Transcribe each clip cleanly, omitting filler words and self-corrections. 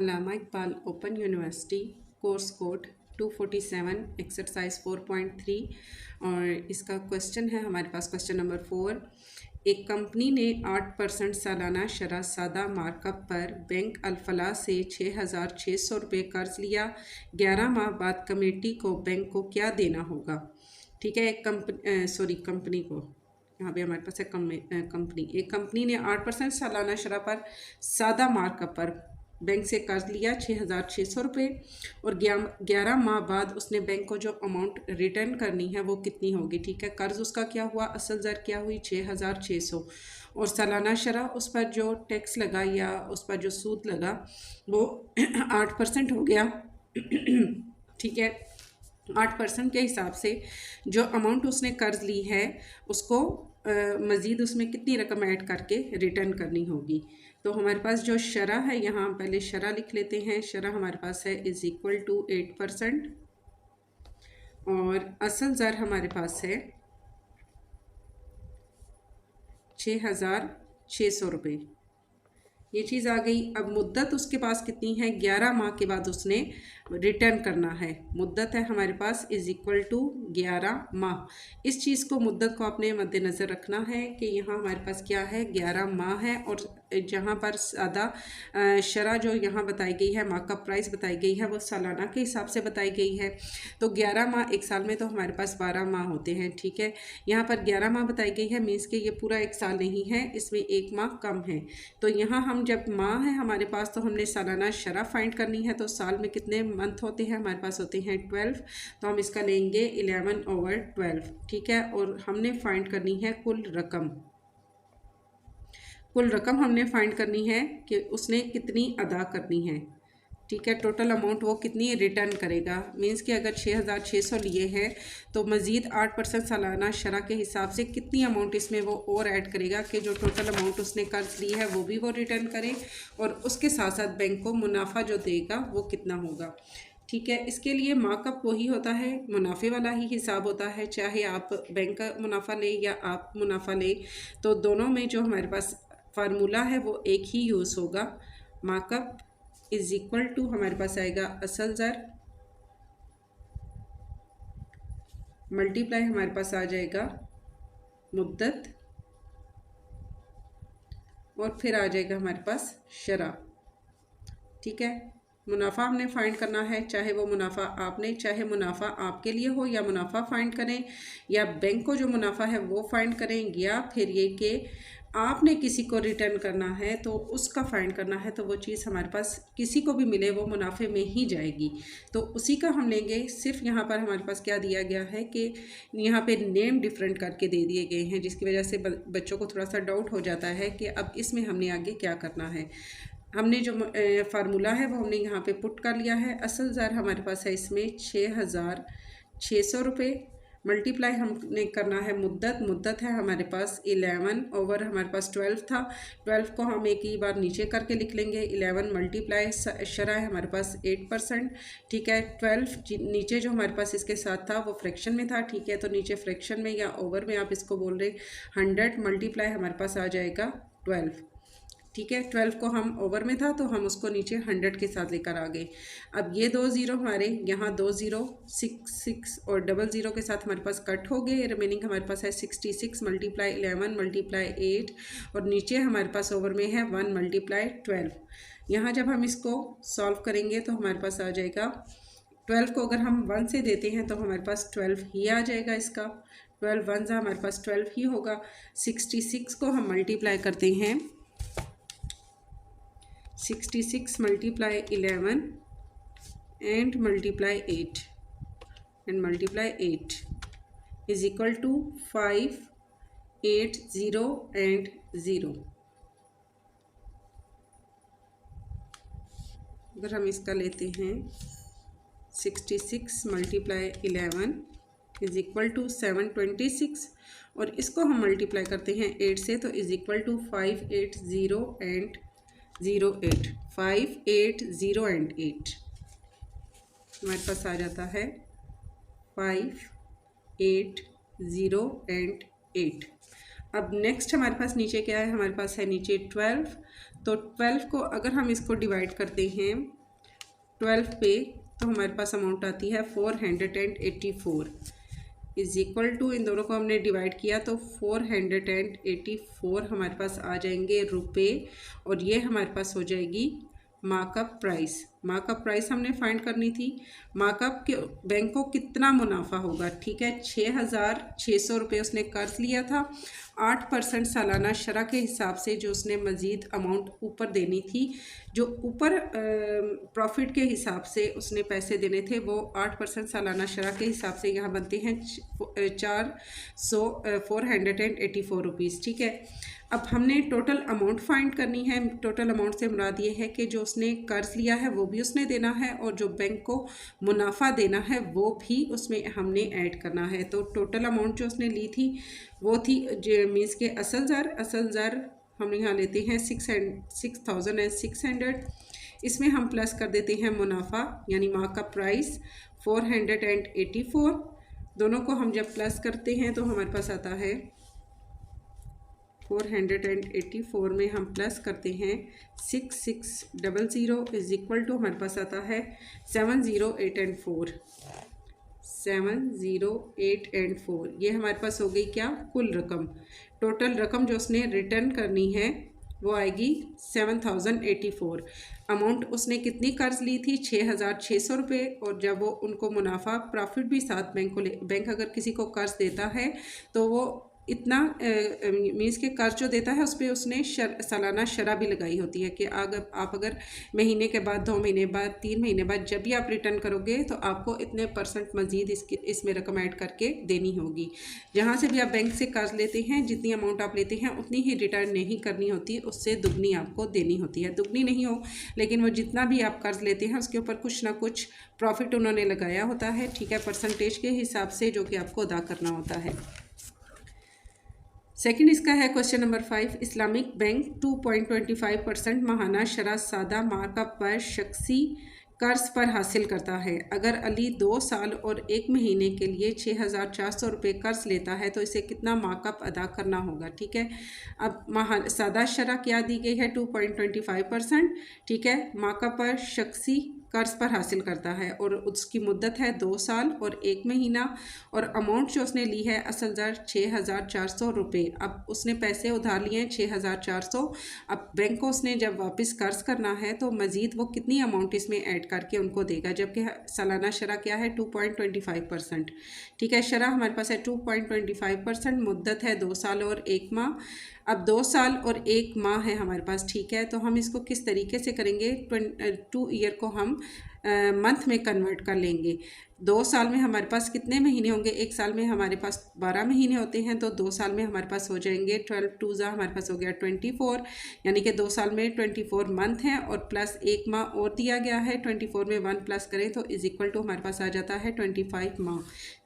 अल्लामा Iqbal open university course code 247 exercise 4.3 और इसका question है हमारे पास क्वेश्चन नंबर 4। एक कंपनी ने 8% सालाना शरह सादा मार्कअप पर बैंक अल-फलाह से 6,600 रुपये कर्ज लिया। 11 माह बाद कमेटी को बैंक को क्या देना होगा? ठीक है, कंपनी को, यहाँ पे हमारे पास है कंपनी। एक कंपनी ने 8% सालाना शरह पर सादा मार्कअप पर बैंक से कर्ज लिया 6,600 रुपये और 11 माह बाद उसने बैंक को जो अमाउंट रिटर्न करनी है वो कितनी होगी। ठीक है, कर्ज उसका क्या हुआ, असल दर क्या हुई 6,600 और सालाना शरह उस पर जो टैक्स लगा या उस पर जो सूद लगा वो 8% हो गया। ठीक है, 8% के हिसाब से जो अमाउंट उसने कर्ज ली है उसको मज़ीद उसमें कितनी रकम ऐड करके रिटर्न करनी होगी। तो हमारे पास जो शरह है, यहाँ पहले शरह लिख लेते हैं। शरह हमारे पास है = 8% और असल ज़र हमारे पास है 6,600 रुपये। ये चीज़ आ गई। अब मुद्दत उसके पास कितनी है, 11 माह के बाद उसने रिटर्न करना है। मुद्दत है हमारे पास = 11 माह। इस चीज़ को, मुद्दत को अपने मद्देनज़र रखना है कि यहाँ हमारे पास क्या है, 11 माह है और जहाँ पर सादा शरह जो यहाँ बताई गई है, मार्कअप प्राइस बताई गई है, वो सालाना के हिसाब से बताई गई है। तो 11 माह, एक साल में तो हमारे पास 12 माह होते हैं। ठीक है, यहाँ पर 11 माह बताई गई है, मीन्स कि ये पूरा एक साल नहीं है, इसमें एक माह कम है। तो यहाँ हम जब माह है हमारे पास तो हमने सालाना शरह फाइंड करनी है। तो साल में कितने मंथ होते हैं, हमारे पास होते हैं 12। तो हम इसका लेंगे 11/12। ठीक है, और हमने फाइंड करनी है कुल रकम। कुल रकम हमने फाइंड करनी है कि उसने कितनी अदा करनी है। ठीक है, टोटल अमाउंट वो कितनी रिटर्न करेगा। मीन्स कि अगर 6,600 लिए हैं तो मज़ीद 8% सालाना शरह के हिसाब से कितनी अमाउंट इसमें वो और ऐड करेगा कि जो टोटल अमाउंट उसने कर्ज ली है वो भी वो रिटर्न करे और उसके साथ साथ बैंक को मुनाफा जो देगा वो कितना होगा। ठीक है, इसके लिए मार्कअप वही होता है, मुनाफे वाला ही हिसाब होता है, चाहे आप बैंक का मुनाफा लें या आप मुनाफा लें। तो दोनों में जो हमारे पास फार्मूला है वो एक ही यूज़ होगा। मार्कअप = हमारे पास आएगा असल ज़र मल्टीप्लाई हमारे पास आ जाएगा मुद्दत और फिर आ जाएगा हमारे पास शरह। ठीक है, मुनाफा हमने फाइंड करना है, चाहे वो मुनाफा आपने, चाहे मुनाफा आपके लिए हो या मुनाफा फाइंड करें या बैंक को जो मुनाफा है वो फाइंड करें, या फिर ये कि आपने किसी को रिटर्न करना है तो उसका फाइंड करना है। तो वो चीज़ हमारे पास किसी को भी मिले वो मुनाफे में ही जाएगी। तो उसी का हम लेंगे। सिर्फ यहाँ पर हमारे पास क्या दिया गया है कि यहाँ पे नेम डिफरेंट करके दे दिए गए हैं, जिसकी वजह से बच्चों को थोड़ा सा डाउट हो जाता है कि अब इसमें हमने आगे क्या करना है। हमने जो फार्मूला है वो हमने यहाँ पे पुट कर लिया है। असल ज़र हमारे पास है इसमें 6,600 रुपये। मल्टीप्लाई हमने करना है मुद्दत है हमारे पास 11 ओवर हमारे पास 12 था। 12 को हम एक ही बार नीचे करके लिख लेंगे। 11 मल्टीप्लाई शरह है हमारे पास 8%। ठीक है, 12 नीचे जो हमारे पास इसके साथ था वो फ्रैक्शन में था। ठीक है, तो नीचे फ्रैक्शन में या ओवर में आप इसको बोल रहे 100 मल्टीप्लाई हमारे पास आ जाएगा 12। ठीक है, 12 को हम ओवर में था तो हम उसको नीचे 100 के साथ लेकर आ गए। अब ये 2 ज़ीरो हमारे यहाँ 2 ज़ीरो 6 और 00 के साथ हमारे पास कट हो गए। रिमेनिंग हमारे पास है 66 मल्टीप्लाई 11 मल्टीप्लाई 8 और नीचे हमारे पास ओवर में है 1 मल्टीप्लाई 12। यहाँ जब हम इसको सॉल्व करेंगे तो हमारे पास आ जाएगा 12 को अगर हम 1 से देते हैं तो हमारे पास 12 ही आ जाएगा। इसका 12 1 हमारे पास 12 ही होगा। 66 को हम मल्टीप्लाई करते हैं, 66 multiply 11 and multiply 8 and multiply 8 is equal to 5, 8, 0 and 0। अगर हम इसका लेते हैं 66 मल्टीप्लाई 11 इज इक्वल टू 726 और इसको हम मल्टीप्लाई करते हैं 8 से तो is equal to 5, 8, 0 and 0, 8। 5, 8, 0 and 8 हमारे पास आ जाता है 5, 8, 0 and 8। अब नेक्स्ट हमारे पास नीचे क्या है, हमारे पास है नीचे 12। तो 12 को अगर हम इसको डिवाइड करते हैं 12 पे तो हमारे पास अमाउंट आती है 484 इज इक्वल टू, इन दोनों को हमने डिवाइड किया तो 484 हमारे पास आ जाएंगे रुपए, और ये हमारे पास हो जाएगी मार्कअप प्राइस। मार्कअप प्राइस हमने फाइंड करनी थी। मार्कअप के बैंक को कितना मुनाफा होगा, ठीक है। 6,600 रुपये उसने कर्ज लिया था, 8% सालाना शरह के हिसाब से जो उसने मज़ीद अमाउंट ऊपर देनी थी, जो ऊपर प्रॉफिट के हिसाब से उसने पैसे देने थे वो 8% सालाना शरह के हिसाब से यहाँ बनते हैं 484 रुपीज़, ठीक है। अब हमने टोटल अमाउंट फाइंड करनी है। टोटल अमाउंट से मुराद ये है कि जो उसने कर्ज लिया है वो भी उसने देना है, और जो बैंक को मुनाफा देना है वो भी उसमें हमने ऐड करना है। तो टोटल अमाउंट जो उसने ली थी वो थी मीन्स के असल ज़र हम यहाँ लेते हैं 6,600। इसमें हम प्लस कर देते हैं मुनाफा यानी मार्कअप प्राइस 484। दोनों को हम जब प्लस करते हैं तो हमारे पास आता है 484 में हम प्लस करते हैं 6600 इज इक्वल टू हमारे पास आता है 708 एंड 4। ये हमारे पास हो गई क्या, कुल रकम। टोटल रकम जो उसने रिटर्न करनी है वो आएगी 7,084। अमाउंट उसने कितनी कर्ज ली थी, 6,600 रुपये, और जब वो उनको मुनाफा प्रॉफिट भी साथ बैंक अगर किसी को कर्ज देता है तो वो इतना मीन्स के कर्ज जो देता है उस पर उसने सालाना शरह भी लगाई होती है कि अगर महीने के बाद, 2 महीने बाद, 3 महीने बाद जब भी आप रिटर्न करोगे तो आपको इतने % मज़ीद इसमें रकम ऐड करके देनी होगी। जहाँ से भी आप बैंक से कर्ज लेते हैं जितनी अमाउंट आप लेते हैं उतनी ही रिटर्न नहीं करनी होती, उससे दुगनी आपको देनी होती है। दुगनी नहीं हो लेकिन वो जितना भी आप कर्ज लेते हैं उसके ऊपर कुछ ना कुछ प्रॉफिट उन्होंने लगाया होता है, ठीक है, परसेंटेज के हिसाब से जो कि आपको अदा करना होता है। सेकंड इसका है क्वेश्चन नंबर 5। इस्लामिक बैंक 2.25% माहाना शरह सादा मार्कअप पर शख्सी कर्ज पर हासिल करता है। अगर अली 2 साल और 1 महीने के लिए 6,400 रुपये कर्ज लेता है तो इसे कितना मार्कअप अदा करना होगा, ठीक है। अब सादा शरह क्या दी गई है, 2.25%, ठीक है। मार्कअप पर शख्सी कर्ज पर हासिल करता है और उसकी मुद्दत है 2 साल और 1 महीना, और अमाउंट जो उसने ली है असल दर 6,400 रुपये। अब उसने पैसे उधार लिए हैं 6,400। अब बैंक को उसने जब वापस कर्ज करना है तो मज़ीद वो कितनी अमाउंट इसमें ऐड करके उनको देगा, जबकि सालाना शरह क्या है 2.25%, ठीक है। शरह हमारे पास है 2.25%, मुद्दत है 2 साल और 1 माह। अब 2 साल और 1 माह है हमारे पास, ठीक है। तो हम इसको किस तरीके से करेंगे, 2 ईयर को हम मंथ में कन्वर्ट कर लेंगे। 2 साल में हमारे पास कितने महीने होंगे, 1 साल में हमारे पास 12 महीने होते हैं, तो 2 साल में हमारे पास हो जाएंगे 12 2 हमारे पास हो गया 24, यानी कि 2 साल में 24 मंथ हैं और प्लस 1 माह और दिया गया है। 24 में 1 प्लस करें तो इज इक्वल टू हमारे पास आ जाता है 25 माह,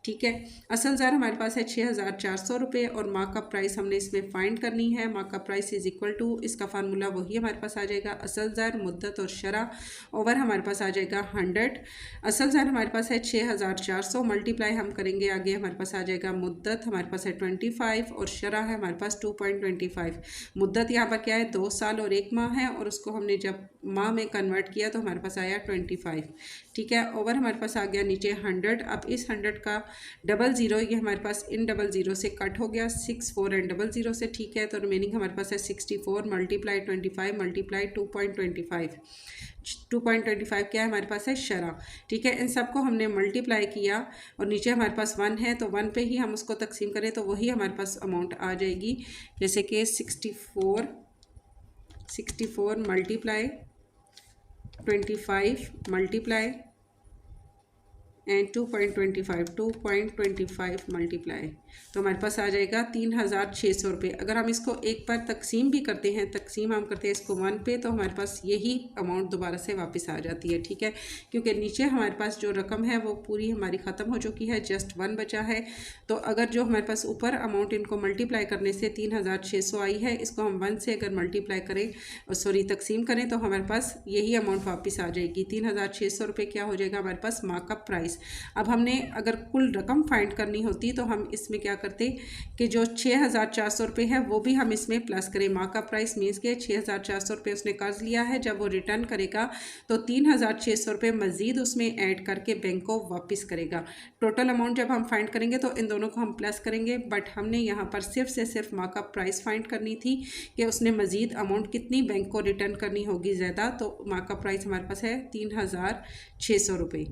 ठीक है। असल ज़र हमारे पास है 6,400 रुपये और माह का प्राइस हमने इसमें फाइंड करनी है। माह का प्राइस इज इक्वल टू, इसका फार्मूला वही हमारे पास आ जाएगा, असल ज़र, मुद्दत और शरह ओवर हमारे पास आ जाएगा 100। असल ज़र हमारे पास है 6,400, मल्टीप्लाई हम करेंगे आगे हमारे पास आ जाएगा मुद्दत हमारे पास है 25 और शरह है हमारे पास 2.25। मुद्दत यहाँ पर क्या है 2 साल और 1 माह है, और उसको हमने जब माह में कन्वर्ट किया तो हमारे पास आया 25, ठीक है। ओवर हमारे पास आ गया नीचे 100। अब इस 100 का 00 ये हमारे पास इन 00 से कट हो गया 64 एंड 00 से, ठीक है। तो रिमेनिंग हमारे पास है 64 मल्टीप्लाई 25 मल्टीप्लाई 2.25। 2.25 क्या है हमारे पास है शरह, ठीक है। इन सबको हमने मल्टीप्लाई किया और नीचे हमारे पास 1 है तो 1 पे ही हम उसको तकसीम करें तो वही हमारे पास अमाउंट आ जाएगी, जैसे कि 64 मल्टीप्लाई 25 मल्टीप्लाई एंड 2.25 मल्टीप्लाई, तो हमारे पास आ जाएगा 3,600 रुपये। अगर हम इसको 1 पर तकसीम भी करते हैं, तकसीम हम करते हैं इसको 1 पे, तो हमारे पास यही अमाउंट दोबारा से वापस आ जाती है, ठीक है। क्योंकि नीचे हमारे पास जो रकम है वो पूरी हमारी ख़त्म हो चुकी है, जस्ट 1 बचा है। तो अगर जो हमारे पास ऊपर अमाउंट इनको मल्टीप्लाई करने से 3,600 आई है, इसको हम 1 से अगर मल्टीप्लाई करें तकसीम करें तो हमारे पास यही अमाउंट वापस आ जाएगी। 3,600 रुपये क्या हो जाएगा हमारे पास मार्कअप प्राइस प्राइस। अब हमने अगर कुल रकम फाइंड करनी होती तो हम इसमें क्या करते कि जो 6,400 रुपये है वो भी हम इसमें प्लस करें। मार्कअप प्राइस मीन्स के 6,400 रुपये उसने कर्ज लिया है, जब वो रिटर्न करेगा तो 3,600 रुपये मज़ीद उसमें ऐड करके बैंक को वापस करेगा। टोटल अमाउंट जब हम फाइंड करेंगे तो इन दोनों को हम प्लस करेंगे, बट हमने यहाँ पर सिर्फ से सिर्फ मार्कअप प्राइस फाइंड करनी थी कि उसने मज़ीद अमाउंट कितनी बैंक को रिटर्न करनी होगी ज़्यादा। तो मार्कअप प्राइस हमारे पास है 3,600 रुपये।